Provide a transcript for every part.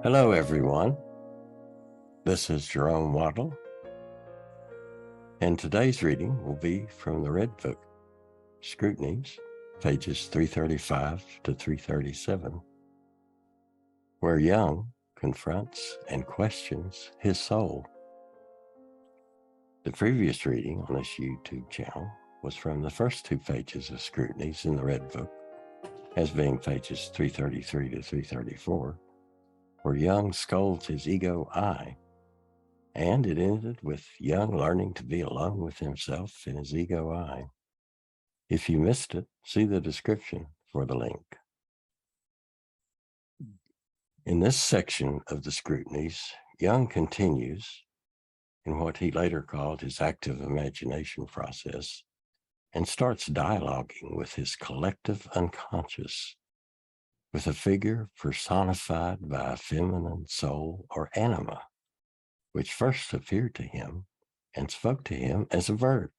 Hello, everyone. This is Jerome Waddle, and today's reading will be from the Red Book, Scrutinies, pages 335 to 337, where Jung confronts and questions his soul. The previous reading on this YouTube channel was from the first two pages of Scrutinies in the Red Book, as being pages 333 to 334, where Jung scolds his ego I, and it ended with Jung learning to be alone with himself in his ego I. If you missed it, see the description for the link. In this section of the Scrutinies, Jung continues in what he later called his active imagination process and starts dialoguing with his collective unconscious, with a figure personified by a feminine soul or anima, which first appeared to him and spoke to him as a bird.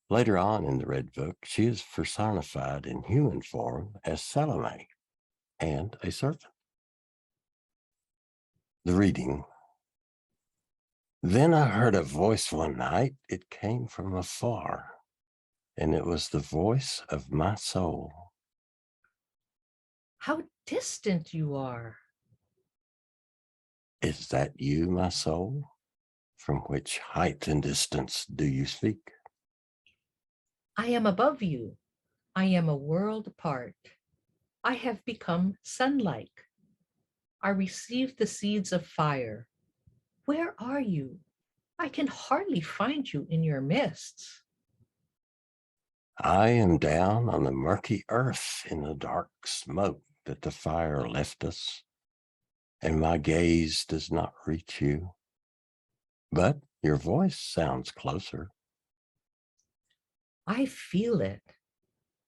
Later on in the Red Book, she is personified in human form as Salome and a serpent. The reading. Then I heard a voice one night. It came from afar, and it was the voice of my soul. How distant you are. Is that you, my soul? From which height and distance do you speak? I am above you. I am a world apart. I have become sun-like. I received the seeds of fire. Where are you? I can hardly find you in your mists. I am down on the murky earth in the dark smoke that the fire left us, and my gaze does not reach you. But your voice sounds closer. I feel it.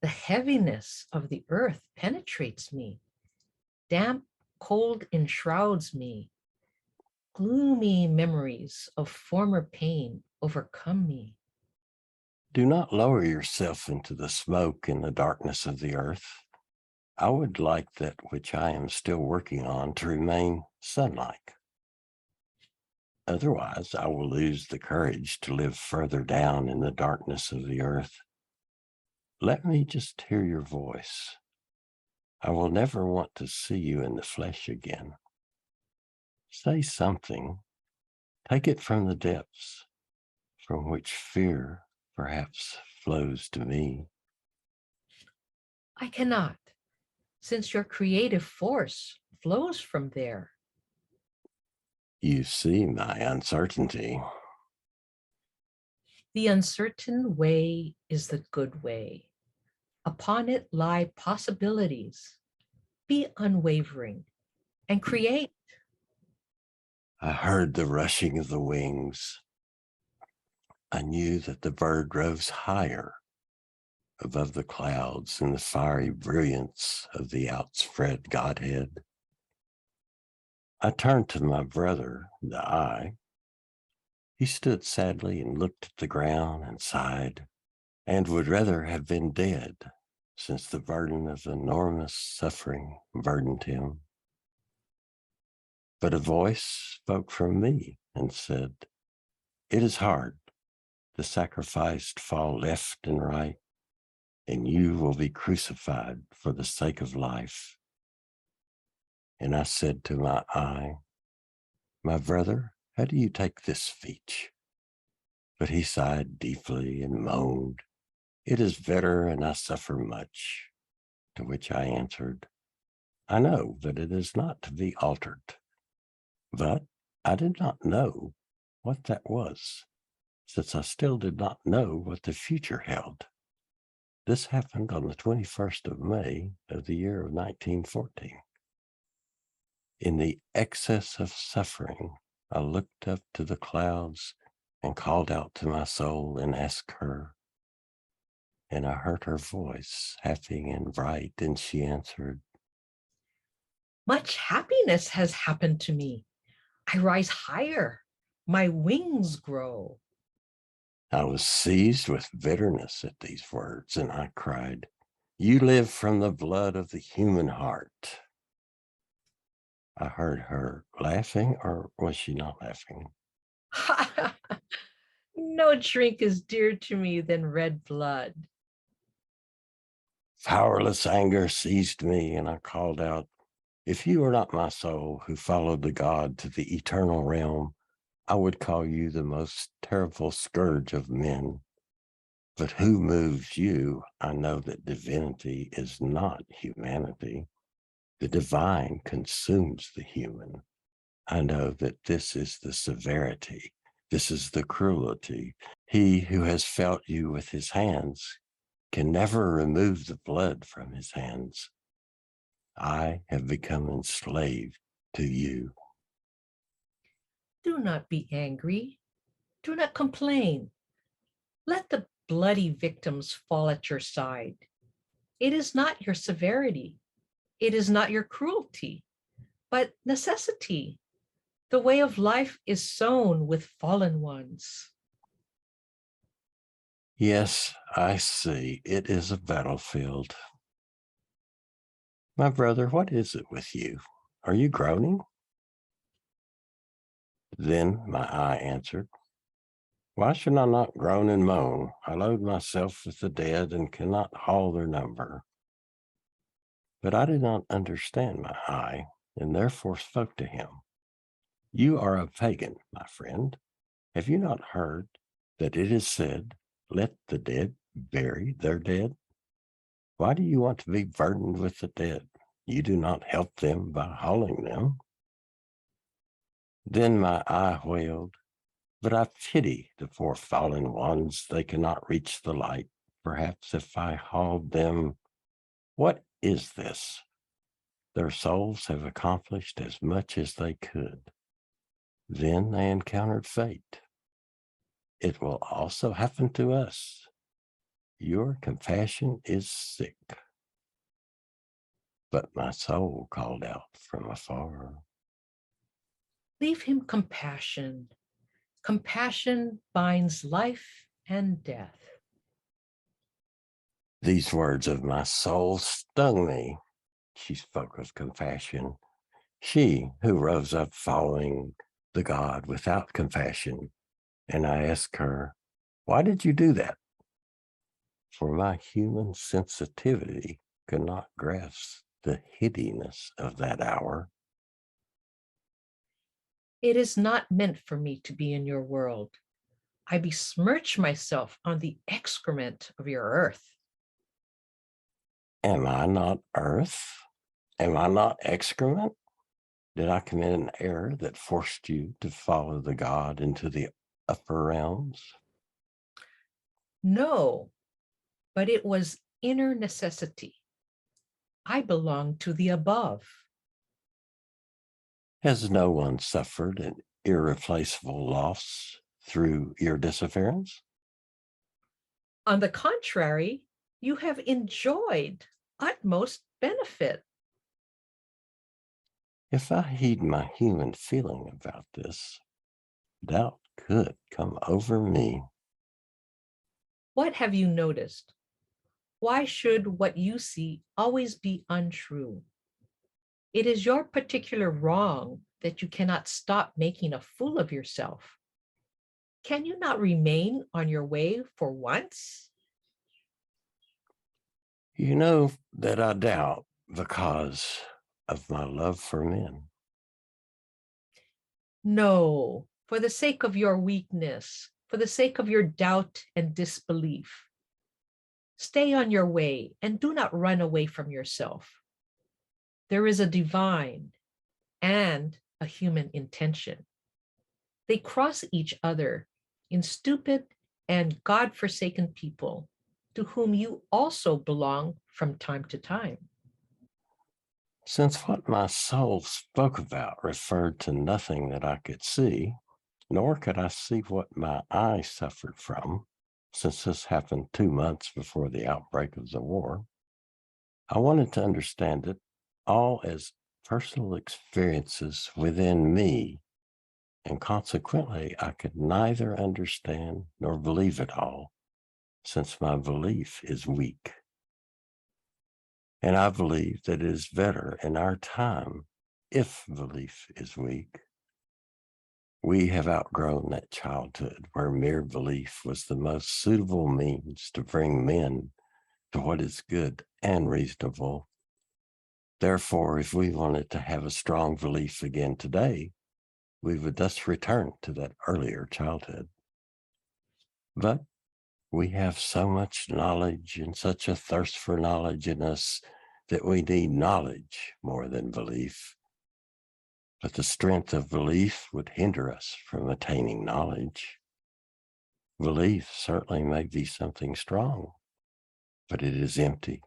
The heaviness of the earth penetrates me. Damp cold enshrouds me. Gloomy memories of former pain overcome me. Do not lower yourself into the smoke in the darkness of the earth. I would like that which I am still working on to remain sun-like. Otherwise, I will lose the courage to live further down in the darkness of the earth. Let me just hear your voice. I will never want to see you in the flesh again. Say something. Take it from the depths, from which fear perhaps flows to me. I cannot, since your creative force flows from there. You see my uncertainty. The uncertain way is the good way. Upon it lie possibilities. Be unwavering and create. I heard the rushing of the wings. I knew that the bird rose higher above the clouds in the fiery brilliance of the outspread Godhead. I turned to my brother, the I. He stood sadly and looked at the ground and sighed, and would rather have been dead, since the burden of enormous suffering burdened him. But a voice spoke from me and said, "It is hard. The sacrificed fall left and right, and you will be crucified for the sake of life." And I said to my I, "My brother, how do you take this speech?" But he sighed deeply and moaned, "It is bitter and I suffer much." To which I answered, "I know that it is not to be altered." But I did not know what that was, since I still did not know what the future held. This happened on the 21st of May of the year of 1914. In the excess of suffering, I looked up to the clouds and called out to my soul and asked her. And I heard her voice, happy and bright, and she answered, Much happiness has happened to me. I rise higher. My wings grow. I was seized with bitterness at these words, and I cried, "You live from the blood of the human heart." I heard her laughing, or was she not laughing? No drink is dearer to me than red blood. Powerless anger seized me, and I called out, "If you were not my soul who followed the God to the eternal realm, I would call you the most terrible scourge of men. But who moves you? I know that divinity is not humanity. The divine consumes the human. I know that this is the severity. This is the cruelty. He who has felt you with his hands can never remove the blood from his hands. I have become enslaved to you." Do not be angry. Do not complain. Let the bloody victims fall at your side. It is not your severity. It is not your cruelty, but necessity. The way of life is sown with fallen ones. Yes, I see. It is a battlefield. My brother, what is it with you? Are you groaning? Then my eye answered, "Why should I not groan and moan? I load myself with the dead and cannot haul their number." But I did not understand my eye, and therefore spoke to him. "You are a pagan, my friend. Have you not heard that it is said, 'Let the dead bury their dead'? Why do you want to be burdened with the dead? You do not help them by hauling them." Then my eye wailed, "But I pity the poor fallen ones. They cannot reach the light. Perhaps if I hauled them, what is this? Their souls have accomplished as much as they could. Then they encountered fate. It will also happen to us. Your compassion is sick." But my soul called out from afar, Leave him compassion. Compassion binds life and death. "These words of my soul stung me." She spoke of compassion. She who rose up following the God without compassion. And I asked her, "Why did you do that?" For my human sensitivity could not grasp the hideousness of that hour. It is not meant for me to be in your world. I besmirch myself on the excrement of your earth. Am I not earth? Am I not excrement? Did I commit an error that forced you to follow the God into the upper realms? No, but it was inner necessity. I belong to the above. Has no one suffered an irreplaceable loss through your disappearance? On the contrary, you have enjoyed utmost benefit. If I heed my human feeling about this, doubt could come over me. What have you noticed? Why should what you see always be untrue? It is your particular wrong that you cannot stop making a fool of yourself. Can you not remain on your way for once? You know that I doubt because of my love for men. No, for the sake of your weakness, for the sake of your doubt and disbelief. Stay on your way and do not run away from yourself. There is a divine and a human intention. They cross each other in stupid and God-forsaken people to whom you also belong from time to time. Since what my soul spoke about referred to nothing that I could see, nor could I see what my eye suffered from, since this happened 2 months before the outbreak of the war, I wanted to understand it all as personal experiences within me, and consequently I could neither understand nor believe it all, since my belief is weak. And I believe that it is better in our time if belief is weak. We have outgrown that childhood where mere belief was the most suitable means to bring men to what is good and reasonable. Therefore, if we wanted to have a strong belief again today, we would thus return to that earlier childhood. But we have so much knowledge and such a thirst for knowledge in us that we need knowledge more than belief. But the strength of belief would hinder us from attaining knowledge. Belief certainly may be something strong, but it is empty,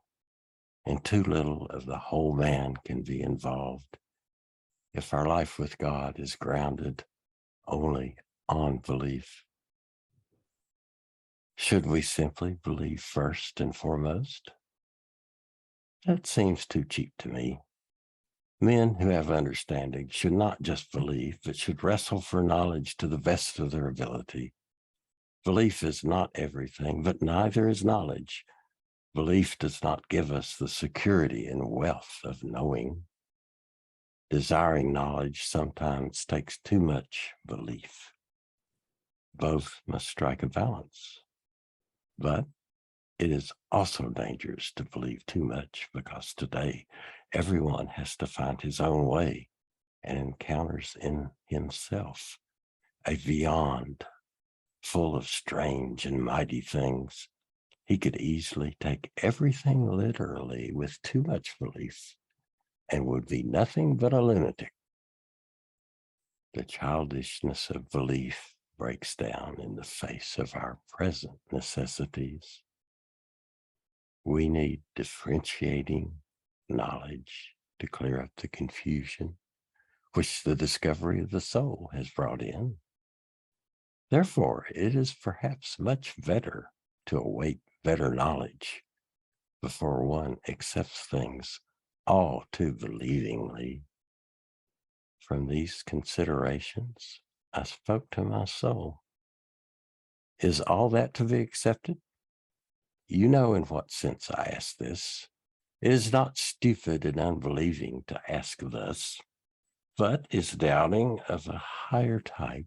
and too little of the whole man can be involved if our life with God is grounded only on belief. Should we simply believe first and foremost? That seems too cheap to me. Men who have understanding should not just believe, but should wrestle for knowledge to the best of their ability. Belief is not everything, but neither is knowledge. Belief does not give us the security and wealth of knowing. Desiring knowledge sometimes takes too much belief. Both must strike a balance. But it is also dangerous to believe too much, because today everyone has to find his own way and encounters in himself a beyond full of strange and mighty things. He could easily take everything literally with too much belief and would be nothing but a lunatic. The childishness of belief breaks down in the face of our present necessities. We need differentiating knowledge to clear up the confusion which the discovery of the soul has brought in. Therefore, it is perhaps much better to await better knowledge before one accepts things all too believingly. From these considerations, I spoke to my soul. Is all that to be accepted? You know in what sense I ask this. It is not stupid and unbelieving to ask thus, but is doubting of a higher type.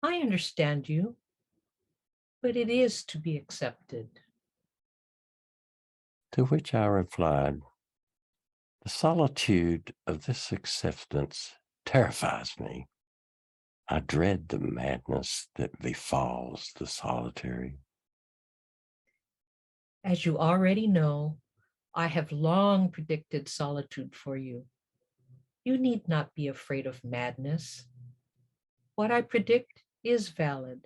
I understand you, but it is to be accepted. To which I replied, the solitude of this acceptance terrifies me. I dread the madness that befalls the solitary. As you already know, I have long predicted solitude for you. You need not be afraid of madness. What I predict is valid.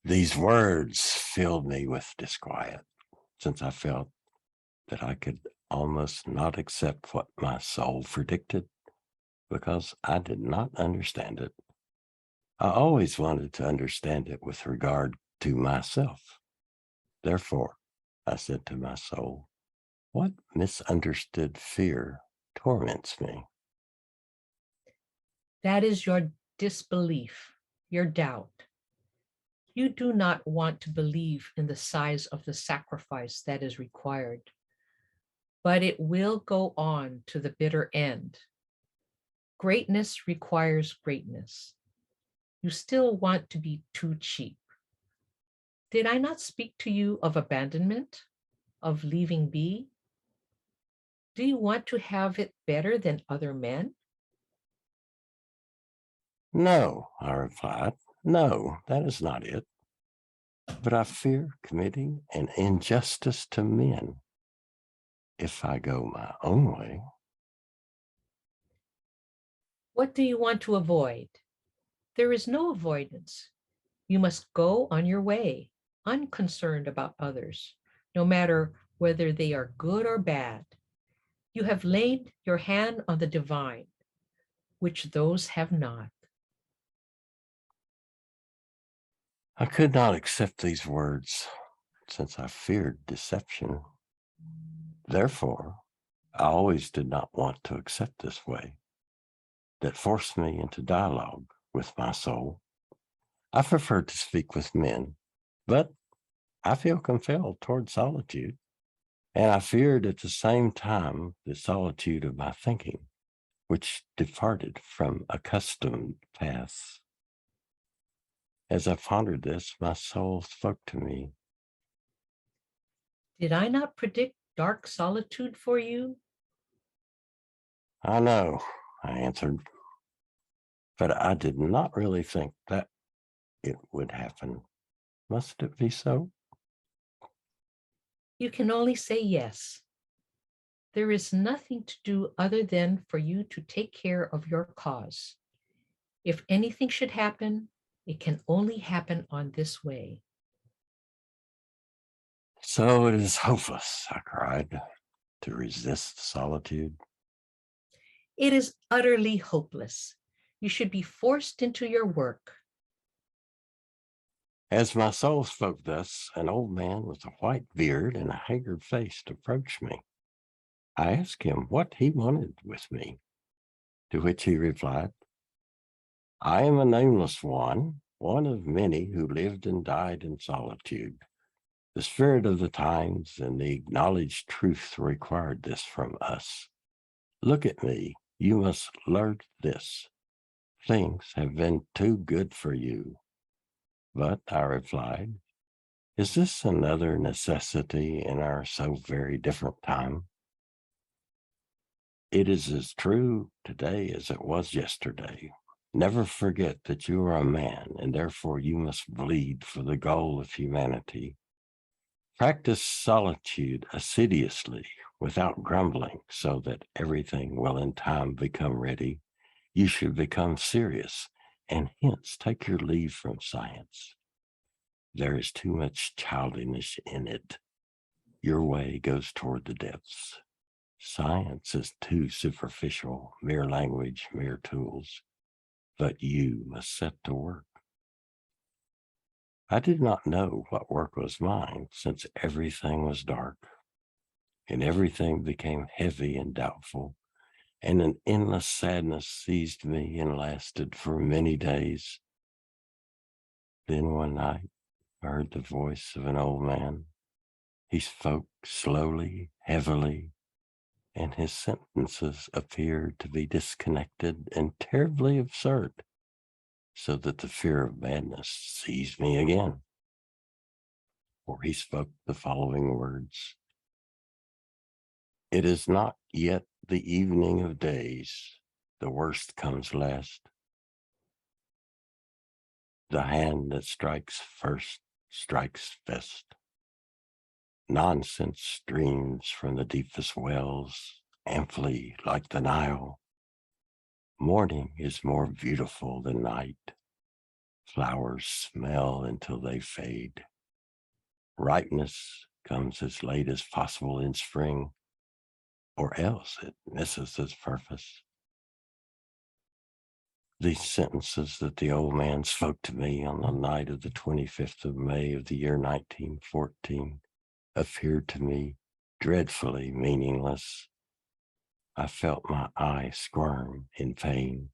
These words filled me with disquiet, since I felt that I could almost not accept what my soul predicted, because I did not understand it. I always wanted to understand it with regard to myself. Therefore, I said to my soul, what misunderstood fear torments me? That is your disbelief, your doubt. You do not want to believe in the size of the sacrifice that is required, but it will go on to the bitter end. Greatness requires greatness. You still want to be too cheap. Did I not speak to you of abandonment, of leaving be? Do you want to have it better than other men? No, I replied, no, that is not it. But I fear committing an injustice to men if I go my own way. What do you want to avoid? There is no avoidance. You must go on your way, unconcerned about others, no matter whether they are good or bad. You have laid your hand on the divine, which those have not. I could not accept these words, since I feared deception. Therefore, I always did not want to accept this way that forced me into dialogue with my soul. I prefer to speak with men, but I feel compelled toward solitude. And I feared at the same time the solitude of my thinking, which departed from accustomed paths. As I pondered this, my soul spoke to me. Did I not predict dark solitude for you? I know, I answered, but I did not really think that it would happen. Must it be so? You can only say yes. There is nothing to do other than for you to take care of your cause. If anything should happen, it can only happen on this way. So it is hopeless, I cried, to resist solitude. It is utterly hopeless. You should be forced into your work. As my soul spoke thus, an old man with a white beard and a haggard face approached me. I asked him what he wanted with me, to which he replied, I am a nameless one of many who lived and died in solitude. The spirit of the times and the acknowledged truth required this from us. Look at me. You must learn this. Things have been too good for you. But, I replied, is this another necessity in our so very different time? It is as true today as it was yesterday. Never forget that you are a man, and therefore you must bleed for the goal of humanity. Practice solitude assiduously without grumbling, so that everything will in time become ready. You should become serious, and hence take your leave from science. There is too much childishness in it. Your way goes toward the depths. Science is too superficial, mere language, mere tools. But you must set to work. I did not know what work was mine, since everything was dark, and everything became heavy and doubtful, and an endless sadness seized me and lasted for many days. Then one night I heard the voice of an old man. He spoke slowly, heavily, and his sentences appeared to be disconnected and terribly absurd, so that the fear of madness seized me again. For he spoke the following words: It is not yet the evening of days, the worst comes last. The hand that strikes first strikes best. Nonsense streams from the deepest wells, amply like the Nile. Morning is more beautiful than night. Flowers smell until they fade. Ripeness comes as late as possible in spring, or else it misses its purpose. These sentences that the old man spoke to me on the night of the 25th of May of the year 1914 appeared to me dreadfully meaningless. I felt my eye squirm in pain.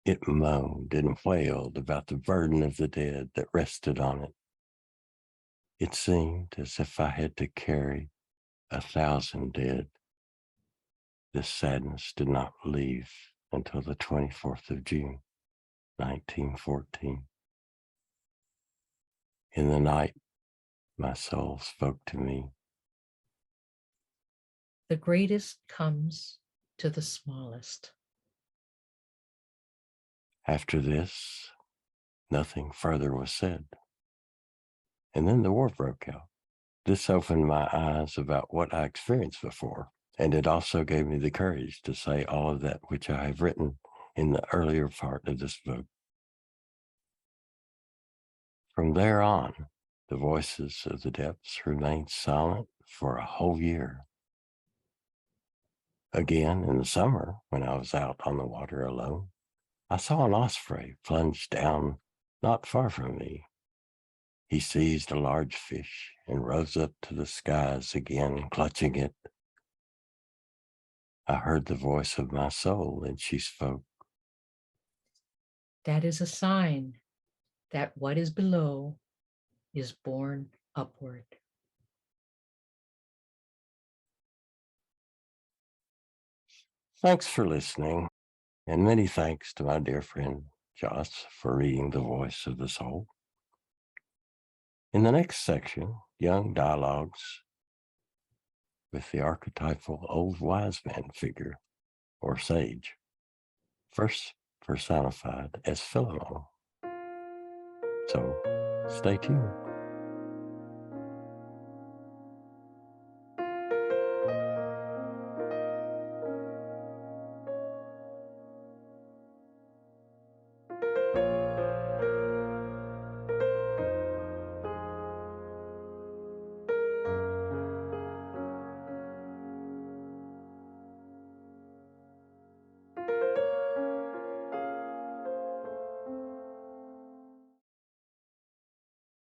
It moaned and wailed about the burden of the dead that rested on it. It seemed as if I had to carry 1,000 dead. This sadness did not leave until the 24th of June, 1914. In the night, my soul spoke to me. The greatest comes to the smallest. After this, nothing further was said. And then the war broke out. This opened my eyes about what I experienced before, and it also gave me the courage to say all of that which I have written in the earlier part of this book. From there on, the voices of the depths remained silent for a whole year. Again, in the summer, when I was out on the water alone, I saw an osprey plunge down not far from me. He seized a large fish and rose up to the skies again, clutching it. I heard the voice of my soul, and she spoke. That is a sign that what is below is born upward. Thanks for listening, and many thanks to my dear friend Joss for reading The Voice of the Soul. In the next section, Jung dialogues with the archetypal old wise man figure, or sage, first personified as Fulero. So stay tuned.